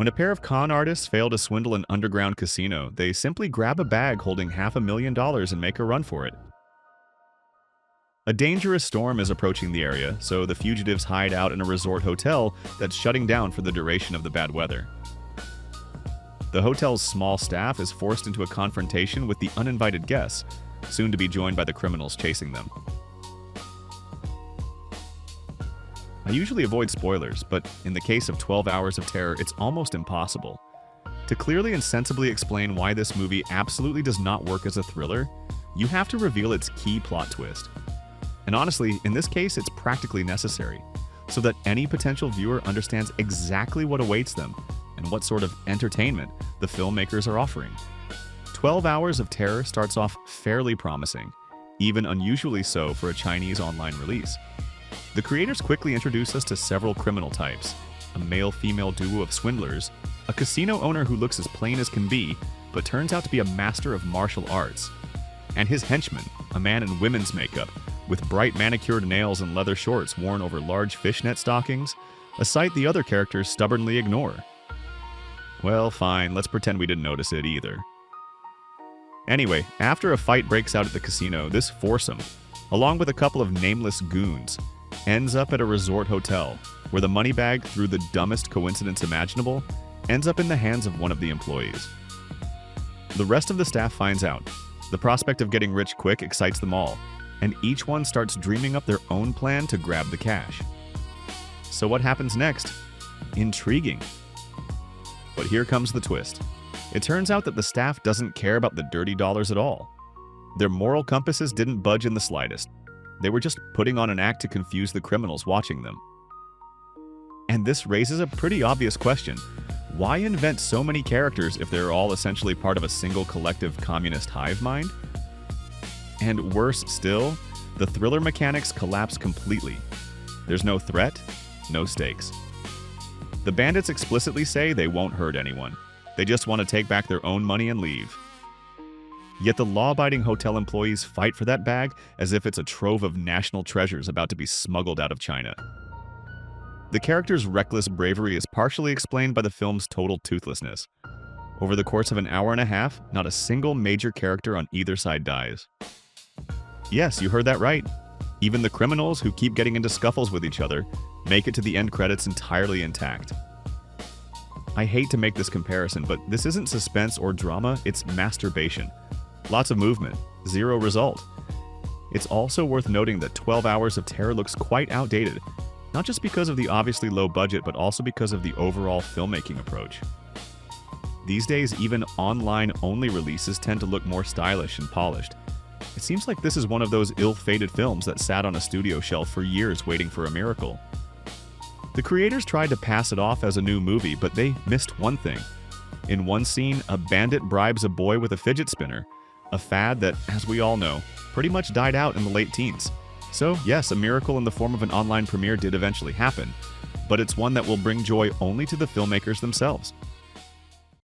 When a pair of con artists fail to swindle an underground casino, they simply grab a bag holding $500,000 and make a run for it. A dangerous storm is approaching the area, so the fugitives hide out in a resort hotel that's shutting down for the duration of the bad weather. The hotel's small staff is forced into a confrontation with the uninvited guests, soon to be joined by the criminals chasing them. I usually avoid spoilers, but in the case of 12 Hours of Terror, it's almost impossible. To clearly and sensibly explain why this movie absolutely does not work as a thriller, you have to reveal its key plot twist. And honestly, in this case, it's practically necessary, so that any potential viewer understands exactly what awaits them and what sort of entertainment the filmmakers are offering. 12 Hours of Terror starts off fairly promising, even unusually so for a Chinese online release. The creators quickly introduce us to several criminal types: a male-female duo of swindlers, a casino owner who looks as plain as can be, but turns out to be a master of martial arts, and his henchman, a man in women's makeup, with bright manicured nails and leather shorts worn over large fishnet stockings, a sight the other characters stubbornly ignore. Well, fine, let's pretend we didn't notice it either. Anyway, after a fight breaks out at the casino, this foursome, along with a couple of nameless goons, ends up at a resort hotel, where the money bag, through the dumbest coincidence imaginable, ends up in the hands of one of the employees. The rest of the staff finds out. The prospect of getting rich quick excites them all, and each one starts dreaming up their own plan to grab the cash. So what happens next? Intriguing. But here comes the twist. It turns out that the staff doesn't care about the dirty dollars at all. Their moral compasses didn't budge in the slightest. They were just putting on an act to confuse the criminals watching them. And this raises a pretty obvious question. Why invent so many characters if they're all essentially part of a single collective communist hive mind? And worse still, the thriller mechanics collapse completely. There's no threat, no stakes. The bandits explicitly say they won't hurt anyone. They just want to take back their own money and leave. Yet the law-abiding hotel employees fight for that bag as if it's a trove of national treasures about to be smuggled out of China. The characters' reckless bravery is partially explained by the film's total toothlessness. Over the course of an hour and a half, not a single major character on either side dies. Yes, you heard that right. Even the criminals, who keep getting into scuffles with each other, make it to the end credits entirely intact. I hate to make this comparison, but this isn't suspense or drama, it's masturbation. Lots of movement, zero result. It's also worth noting that 12 Hours of Terror looks quite outdated, not just because of the obviously low budget, but also because of the overall filmmaking approach. These days, even online-only releases tend to look more stylish and polished. It seems like this is one of those ill-fated films that sat on a studio shelf for years waiting for a miracle. The creators tried to pass it off as a new movie, but they missed one thing. In one scene, a bandit bribes a boy with a fidget spinner, a fad that, as we all know, pretty much died out in the late teens. So yes, a miracle in the form of an online premiere did eventually happen, but it's one that will bring joy only to the filmmakers themselves.